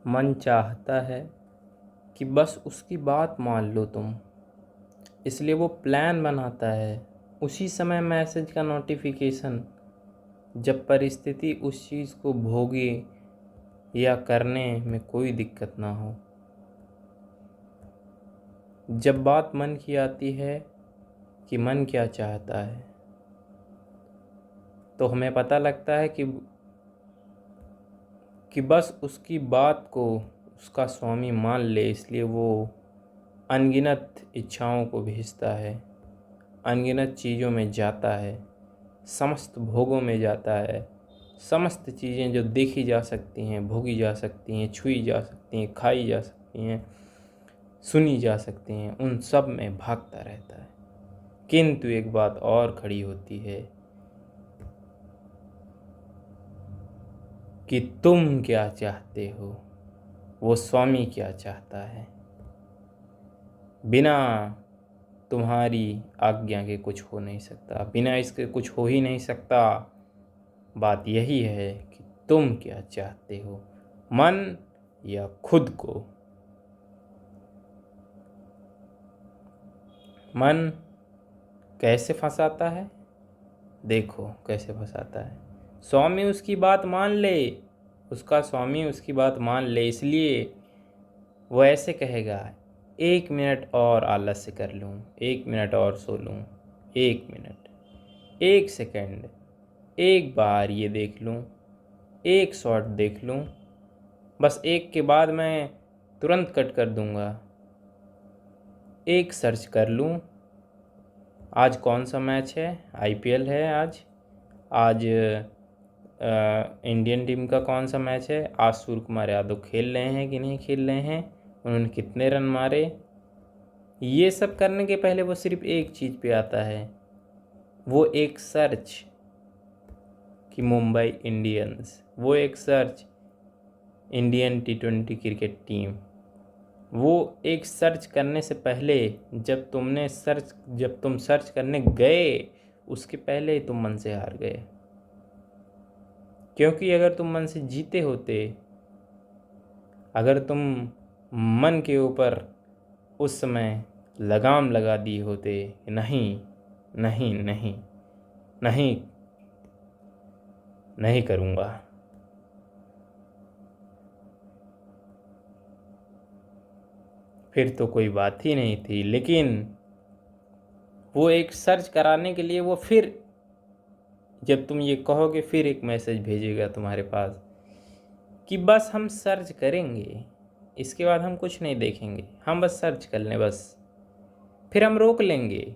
मन चाहता है कि बस उसकी बात मान लो तुम, इसलिए वो प्लान बनाता है उसी समय मैसेज का नोटिफिकेशन, जब परिस्थिति उस चीज़ को भोगे या करने में कोई दिक्कत ना हो। जब बात मन की आती है कि मन क्या चाहता है, तो हमें पता लगता है कि बस उसकी बात को उसका स्वामी मान ले, इसलिए वो अनगिनत इच्छाओं को भेजता है, अनगिनत चीज़ों में जाता है, समस्त भोगों में जाता है। समस्त चीज़ें जो देखी जा सकती हैं, भोगी जा सकती हैं, छुई जा सकती हैं, खाई जा सकती हैं, सुनी जा सकती हैं, उन सब में भागता रहता है। किंतु एक बात और खड़ी होती है कि तुम क्या चाहते हो, वो स्वामी क्या चाहता है। बिना तुम्हारी आज्ञा के कुछ हो नहीं सकता, बिना इसके कुछ हो ही नहीं सकता। बात यही है कि तुम क्या चाहते हो, मन या खुद को। मन कैसे फंसाता है, देखो कैसे फंसाता है। स्वामी उसकी बात मान ले, उसका स्वामी उसकी बात मान ले, इसलिए वो ऐसे कहेगा, 1 मिनट और आलस्य कर लूँ, 1 मिनट और सो लूँ, 1 मिनट, 1 सेकंड, एक बार ये देख लूँ, एक शॉट देख लूँ, बस एक के बाद मैं तुरंत कट कर दूँगा। एक सर्च कर लूँ, आज कौन सा मैच है, आईपीएल है आज इंडियन टीम का कौन सा मैच है, आज सूर्य कुमार यादव खेल रहे हैं कि नहीं खेल रहे हैं, उन्होंने कितने रन मारे। ये सब करने के पहले वो सिर्फ एक चीज़ पे आता है, वो एक सर्च कि मुंबई इंडियंस, वो एक search Indian T20 cricket team. वो एक सर्च करने से पहले, जब तुम सर्च करने गए, उसके पहले ही तुम मन से हार गए। क्योंकि अगर तुम मन से जीते होते, अगर तुम मन के ऊपर उस समय लगाम लगा दिए होते, नहीं नहीं नहीं नहीं नहीं करूँगा, फिर तो कोई बात ही नहीं थी। लेकिन वो एक सर्च कराने के लिए वो फिर, जब तुम ये कहोगे, फिर एक मैसेज भेजेगा तुम्हारे पास कि बस हम सर्च करेंगे, इसके बाद हम कुछ नहीं देखेंगे, हम बस सर्च कर लें, बस फिर हम रोक लेंगे।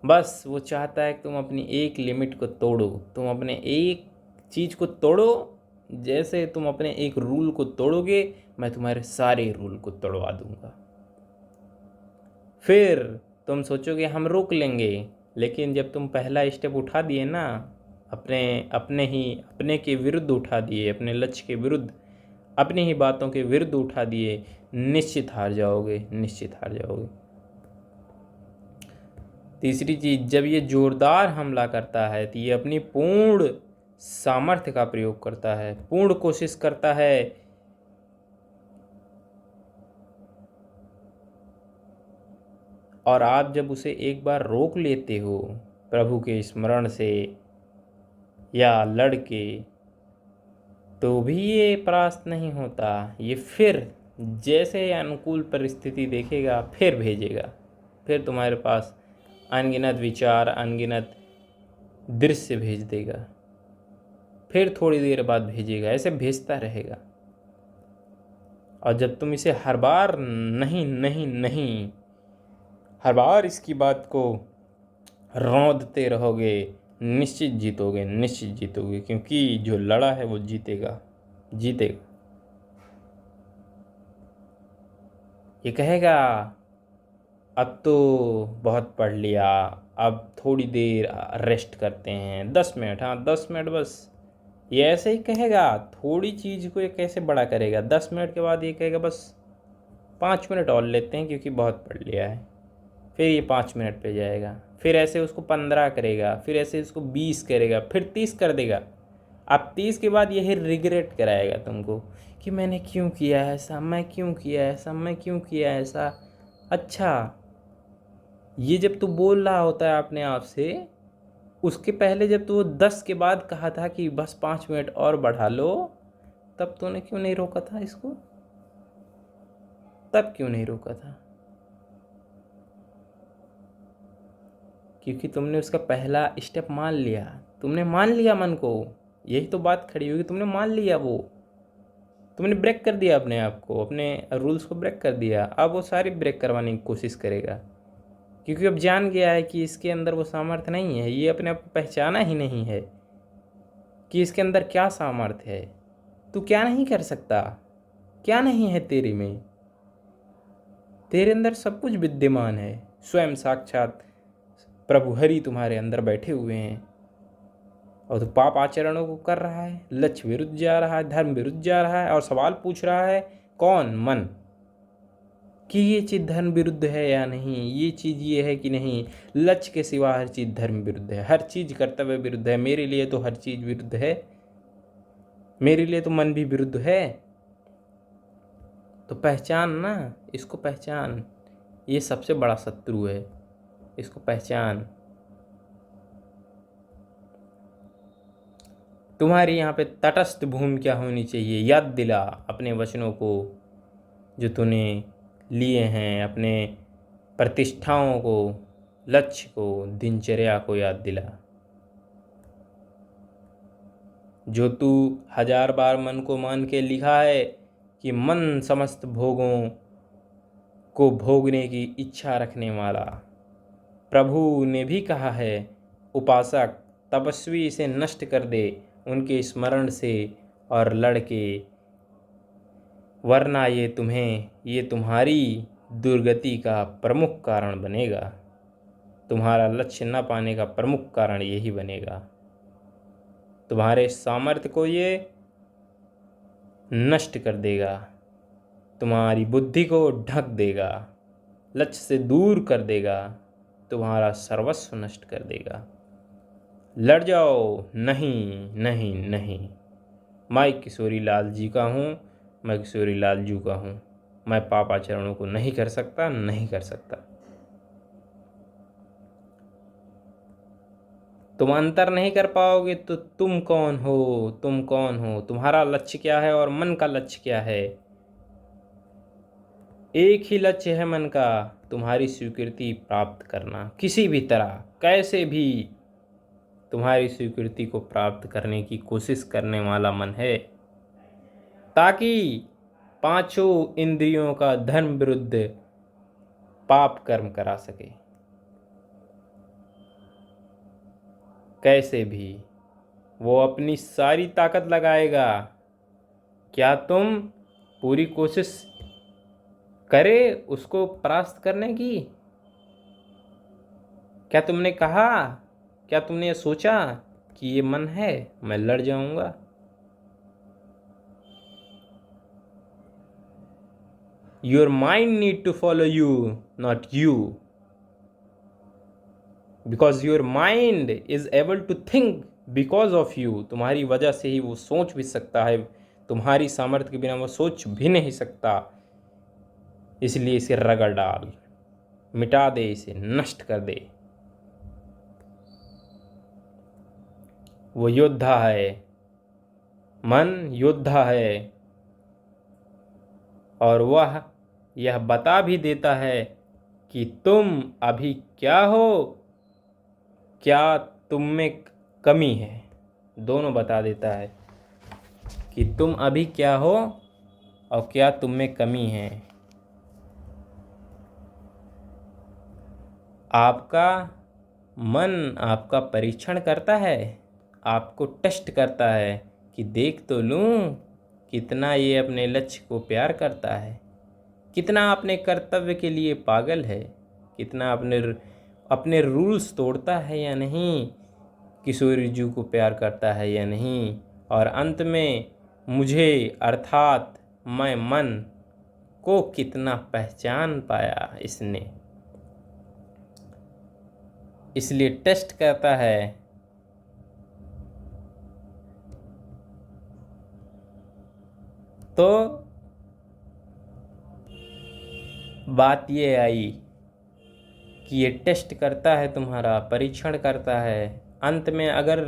बस वो चाहता है कि तुम अपनी एक लिमिट को तोड़ो, तुम अपने एक चीज़ को तोड़ो। जैसे तुम अपने एक रूल को तोड़ोगे, मैं तुम्हारे सारे रूल को तोड़वा दूंगा। फिर तुम सोचोगे हम रोक लेंगे, लेकिन जब तुम पहला स्टेप उठा दिए ना, अपने के विरुद्ध उठा दिए, अपने लक्ष्य के विरुद्ध, अपनी ही बातों के विरुद्ध उठा दिए, निश्चित हार जाओगे, निश्चित हार जाओगे। तीसरी चीज़, जब ये जोरदार हमला करता है तो ये अपनी पूर्ण सामर्थ्य का प्रयोग करता है, पूर्ण कोशिश करता है। और आप जब उसे एक बार रोक लेते हो प्रभु के स्मरण से या लड़के, तो भी ये परास्त नहीं होता। ये फिर जैसे अनुकूल परिस्थिति देखेगा, फिर भेजेगा, फिर तुम्हारे पास अनगिनत विचार, अनगिनत दृश्य भेज देगा, फिर थोड़ी देर बाद भेजेगा, ऐसे भेजता रहेगा। और जब तुम इसे हर बार नहीं नहीं नहीं, हर बार इसकी बात को रौंदते रहोगे, निश्चित जीतोगे, निश्चित जीतोगे, क्योंकि जो लड़ा है वो जीतेगा, जीतेगा। ये कहेगा अब तो बहुत पढ़ लिया, अब थोड़ी देर रेस्ट करते हैं, 10 मिनट, हाँ 10 मिनट बस। ये ऐसे ही कहेगा, थोड़ी चीज़ को ये कैसे बड़ा करेगा। 10 मिनट के बाद ये कहेगा बस 5 मिनट और लेते हैं क्योंकि बहुत पढ़ लिया है। फिर ये 5 मिनट पे जाएगा, फिर ऐसे उसको 15 करेगा, फिर ऐसे उसको 20 करेगा, फिर 30 कर देगा। अब 30 के बाद यही रिग्रेट कराएगा तुमको कि मैंने क्यों किया ऐसा, मैं क्यों किया ऐसा, मैं क्यों किया ऐसा। अच्छा, ये जब तू बोल रहा होता है अपने आप से, उसके पहले जब तू 10 के बाद कहा था कि बस 5 मिनट और बढ़ा लो, तब तूने क्यों नहीं रोका था इसको? तब क्यों नहीं रोका था? क्योंकि तुमने उसका पहला स्टेप मान लिया। तुमने मान लिया मन को, यही तो बात खड़ी हुई, तुमने मान लिया। वो तुमने ब्रेक कर दिया अपने आप को, अपने रूल्स को ब्रेक कर दिया। अब वो सारी ब्रेक करवाने की कोशिश करेगा, क्योंकि अब जान गया है कि इसके अंदर वो सामर्थ्य नहीं है। ये अपने आप को पहचाना ही नहीं है कि इसके अंदर क्या सामर्थ्य है। तू क्या नहीं कर सकता, क्या नहीं है तेरे में। तेरे अंदर सब कुछ विद्यमान है। स्वयं साक्षात प्रभु हरि तुम्हारे अंदर बैठे हुए हैं, और तो पाप आचरणों को कर रहा है, लक्ष्य विरुद्ध जा रहा है, धर्म विरुद्ध जा रहा है, और सवाल पूछ रहा है कौन? मन, कि ये चीज़ धर्म विरुद्ध है या नहीं, ये चीज़ ये है कि नहीं। लक्ष्य के सिवा हर चीज़ धर्म विरुद्ध है, हर चीज़ कर्तव्य विरुद्ध है। मेरे लिए तो हर चीज़ विरुद्ध है, मेरे लिए तो मन भी विरुद्ध है। तो पहचान ना, इसको पहचान। ये सबसे बड़ा शत्रु है, इसको पहचान। तुम्हारी यहाँ पे तटस्थ भूमि क्या होनी चाहिए? याद दिला अपने वचनों को जो तूने लिए हैं, अपने प्रतिष्ठाओं को, लक्ष्य को, दिनचर्या को याद दिला। जो तू 1000 बार मन को मान के लिखा है कि मन समस्त भोगों को भोगने की इच्छा रखने वाला। प्रभु ने भी कहा है, उपासक तपस्वी इसे नष्ट कर दे उनके स्मरण से और लड़के, वरना ये तुम्हारी दुर्गति का प्रमुख कारण बनेगा। तुम्हारा लक्ष्य न पाने का प्रमुख कारण यही बनेगा। तुम्हारे सामर्थ्य को ये नष्ट कर देगा, तुम्हारी बुद्धि को ढक देगा, लक्ष्य से दूर कर देगा, तुम्हारा सर्वस्व नष्ट कर देगा। लड़ जाओ, नहीं नहीं नहीं। मैं किशोरी लाल जी का हूँ, मैं किशोरी लाल जू का हूँ। मैं पाप आचरणों को नहीं कर सकता, नहीं कर सकता। तुम अंतर नहीं कर पाओगे तो तुम कौन हो? तुम कौन हो? तुम्हारा लक्ष्य क्या है और मन का लक्ष्य क्या है? एक ही लक्ष्य है मन का, तुम्हारी स्वीकृति प्राप्त करना। किसी भी तरह, कैसे भी तुम्हारी स्वीकृति को प्राप्त करने की कोशिश करने वाला मन है, ताकि पांचों इंद्रियों का धर्म विरुद्ध पाप कर्म करा सके। कैसे भी वो अपनी सारी ताकत लगाएगा। क्या तुम पूरी कोशिश करे उसको परास्त करने की? क्या तुमने कहा, क्या तुमने सोचा कि ये मन है, मैं लड़ जाऊंगा? Your mind need to follow you, not you, because your mind is able to think because of you. तुम्हारी वजह से ही वो सोच भी सकता है, तुम्हारी सामर्थ्य के बिना वो सोच भी नहीं सकता। इसलिए इसे रगड़ डाल, मिटा दे, इसे नष्ट कर दे। वो योद्धा है, मन योद्धा है, और वह यह बता भी देता है कि तुम अभी क्या हो, क्या तुम में कमी है। दोनों बता देता है कि तुम अभी क्या हो और क्या तुम में कमी है। आपका मन आपका परीक्षण करता है, आपको टेस्ट करता है कि देख तो लूँ कितना ये अपने लक्ष्य को प्यार करता है, कितना अपने कर्तव्य के लिए पागल है, कितना अपने रूल्स तोड़ता है या नहीं, किशोरी जी को प्यार करता है या नहीं, और अंत में मुझे अर्थात मैं मन को कितना पहचान पाया इसने। इसलिए टेस्ट करता है तो बात ये आई कि ये टेस्ट करता है, तुम्हारा परीक्षण करता है। अंत में अगर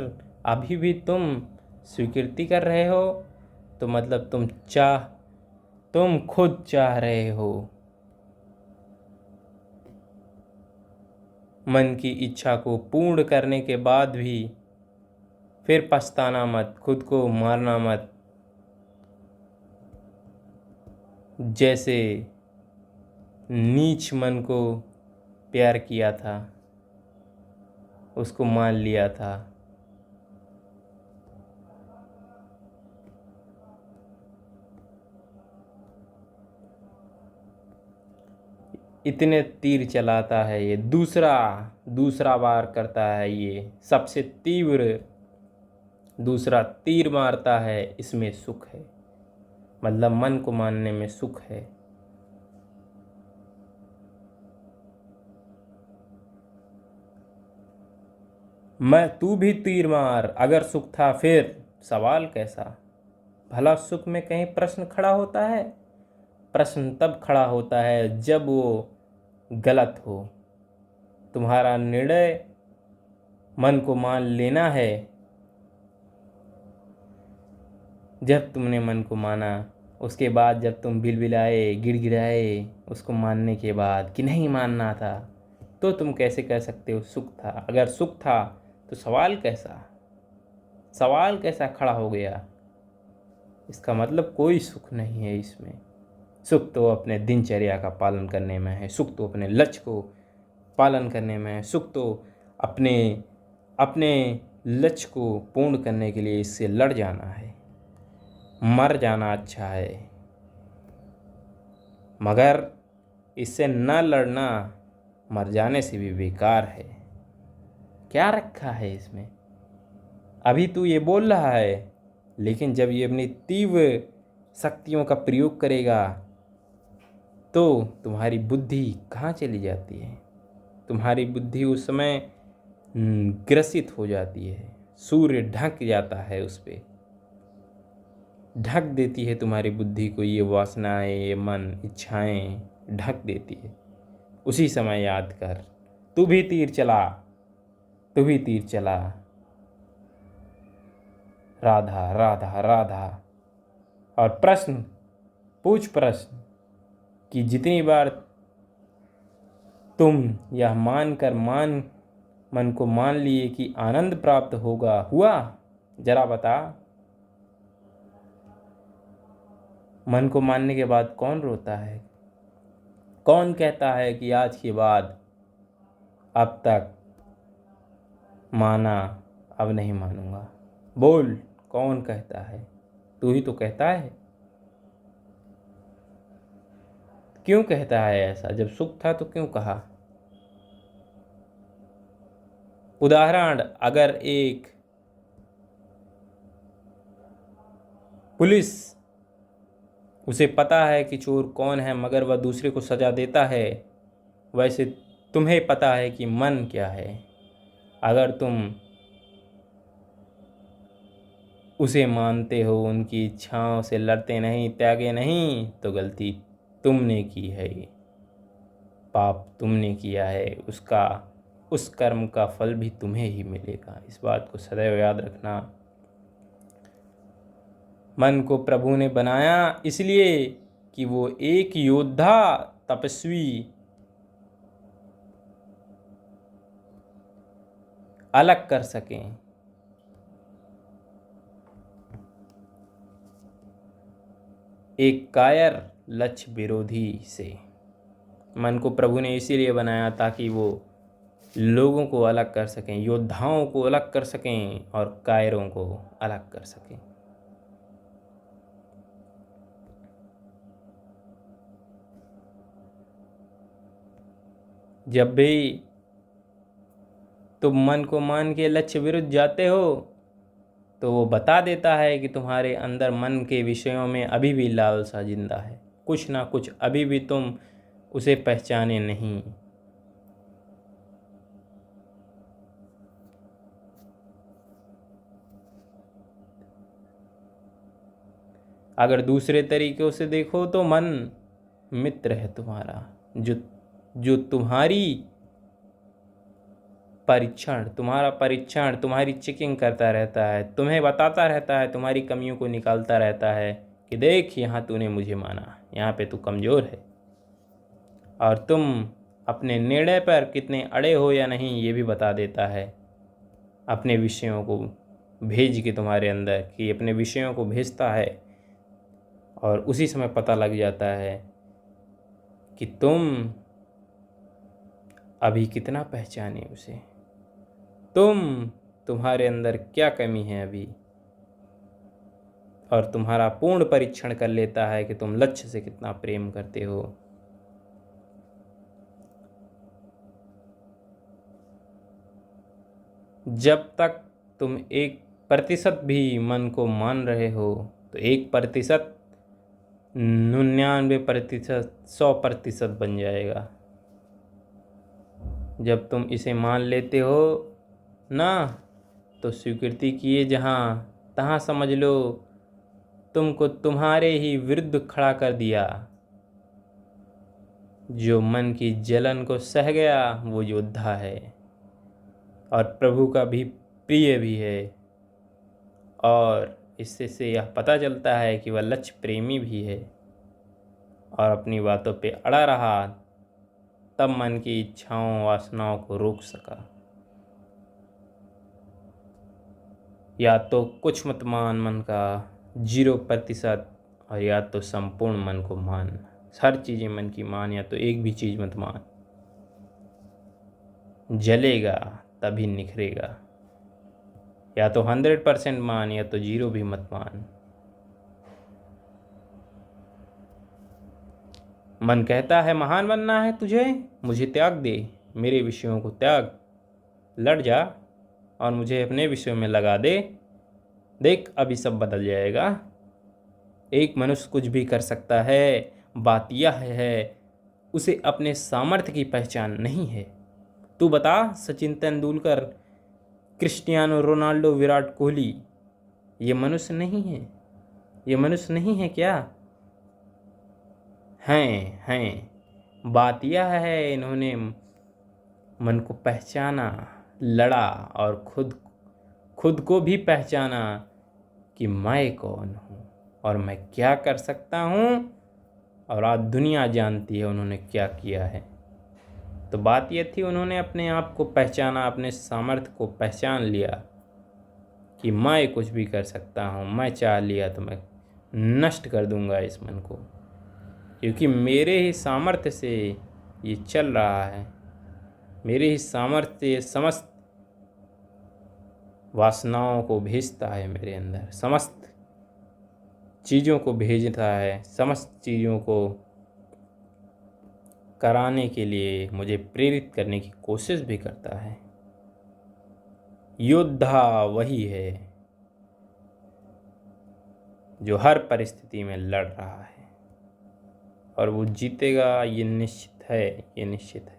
अभी भी तुम स्वीकृति कर रहे हो तो मतलब तुम खुद चाह रहे हो। मन की इच्छा को पूर्ण करने के बाद भी फिर पछताना मत, खुद को मारना मत। जैसे नीच मन को प्यार किया था, उसको मान लिया था। इतने तीर चलाता है ये, दूसरा बार करता है ये, सबसे तीव्र दूसरा तीर मारता है। इसमें सुख है, मतलब मन को मानने में सुख है। तू भी तीर मार, अगर सुख था फिर सवाल कैसा। भला सुख में कहीं प्रश्न खड़ा होता है? प्रश्न तब खड़ा होता है जब वो गलत हो। तुम्हारा निर्णय मन को मान लेना है। जब तुमने मन को माना, उसके बाद जब तुम बिलबिलाए, गिड़गिड़ाए उसको मानने के बाद कि नहीं मानना था, तो तुम कैसे कह सकते हो सुख था? अगर सुख था तो सवाल कैसा खड़ा हो गया? इसका मतलब कोई सुख नहीं है इसमें। सुख तो अपने दिनचर्या का पालन करने में है, सुख तो अपने लक्ष्य को पालन करने में है, सुख तो अपने अपने लक्ष्य को पूर्ण करने के लिए इससे लड़ जाना है। मर जाना अच्छा है, मगर इससे न लड़ना मर जाने से भी बेकार है। क्या रखा है इसमें? अभी तू ये बोल रहा है, लेकिन जब ये अपनी तीव्र शक्तियों का प्रयोग करेगा तो तुम्हारी बुद्धि कहाँ चली जाती है? तुम्हारी बुद्धि उस समय ग्रसित हो जाती है। सूर्य ढक जाता है, उस पर ढक देती है तुम्हारी बुद्धि को ये वासनाएं, ये मन, इच्छाएं ढक देती है। उसी समय याद कर, तू भी तीर चला, तू भी तीर चला। राधा राधा राधा। और पूछ प्रश्न कि जितनी बार तुम यह मन को मान लिए कि आनंद प्राप्त होगा, हुआ? जरा बता। मन को मानने के बाद कौन रोता है? कौन कहता है कि आज के बाद अब तक माना, अब नहीं मानूंगा? बोल, कौन कहता है? तू ही तो कहता है। क्यों कहता है ऐसा? जब सुख था तो क्यों कहा? उदाहरण, अगर एक पुलिस, उसे पता है कि चोर कौन है मगर वह दूसरे को सजा देता है, वैसे तुम्हें पता है कि मन क्या है। अगर तुम उसे मानते हो, उनकी इच्छाओं से लड़ते नहीं, त्यागे नहीं, तो गलती तुमने की है, पाप तुमने किया है। उस कर्म का फल भी तुम्हें ही मिलेगा। इस बात को सदैव याद रखना। मन को प्रभु ने बनाया इसलिए कि वो एक योद्धा, तपस्वी अलग कर सकें। एक कायर लक्ष्य विरोधी से। मन को प्रभु ने इसीलिए बनाया ताकि वो लोगों को अलग कर सकें, योद्धाओं को अलग कर सकें और कायरों को अलग कर सकें। जब भी तुम मन को मान के लक्ष्य विरुद्ध जाते हो तो वो बता देता है कि तुम्हारे अंदर मन के विषयों में अभी भी लालसा जिंदा है, कुछ ना कुछ अभी भी तुम उसे पहचाने नहीं। अगर दूसरे तरीक़ों से देखो तो मन मित्र है तुम्हारा, जो तुम्हारी परीक्षण, तुम्हारी चेकिंग करता रहता है, तुम्हें बताता रहता है, तुम्हारी कमियों को निकालता रहता है कि देख यहाँ तूने मुझे माना, यहाँ पे तू कमज़ोर है। और तुम अपने निर्णय पर कितने अड़े हो या नहीं ये भी बता देता है, अपने विषयों को भेज के तुम्हारे अंदर कि अपने विषयों को भेजता है। और उसी समय पता लग जाता है कि तुम अभी कितना पहचाने उसे, तुम्हारे अंदर क्या कमी है अभी, और तुम्हारा पूर्ण परीक्षण कर लेता है कि तुम लक्ष्य से कितना प्रेम करते हो। जब तक तुम 1% भी मन को मान रहे हो तो 1% 99% 100% बन जाएगा। जब तुम इसे मान लेते हो ना, तो स्वीकृति किए जहाँ तहाँ समझ लो तुमको तुम्हारे ही विरुद्ध खड़ा कर दिया। जो मन की जलन को सह गया वो योद्धा है और प्रभु का भी प्रिय भी है। और इससे से यह पता चलता है कि वह लक्ष्य प्रेमी भी है और अपनी बातों पे अड़ा रहा, तब मन की इच्छाओं वासनाओं को रोक सका। या तो कुछ मत मान मन का 0%, और या तो संपूर्ण मन को मान। हर चीज़ें मन की मान, या तो एक भी चीज़ मत मान। जलेगा तभी निखरेगा। या तो 100% मान, या तो 0 भी मत मान। मन कहता है महान बनना है तुझे, मुझे त्याग दे, मेरे विषयों को त्याग, लड़ जा और मुझे अपने विषयों में लगा दे। देख अभी सब बदल जाएगा। एक मनुष्य कुछ भी कर सकता है, बात यह है उसे अपने सामर्थ्य की पहचान नहीं है। तू बता, सचिन तेंदुलकर, क्रिस्टियानो रोनाल्डो, विराट कोहली, ये मनुष्य नहीं है? ये मनुष्य नहीं है क्या? हैं। बात यह है इन्होंने मन को पहचाना, लड़ा और खुद को भी पहचाना कि मैं कौन हूँ और मैं क्या कर सकता हूँ। और आज दुनिया जानती है उन्होंने क्या किया है। तो बात यह थी, उन्होंने अपने आप को पहचाना, अपने सामर्थ्य को पहचान लिया कि मैं कुछ भी कर सकता हूँ। मैं चाह लिया तो मैं नष्ट कर दूंगा इस मन को, क्योंकि मेरे ही सामर्थ्य से ये चल रहा है। मेरे ही सामर्थ्य ये समस्त वासनाओं को भेजता है मेरे अंदर, समस्त चीज़ों को भेजता है, समस्त चीज़ों को कराने के लिए मुझे प्रेरित करने की कोशिश भी करता है। योद्धा वही है जो हर परिस्थिति में लड़ रहा है, और वो जीतेगा, ये निश्चित है, ये निश्चित है।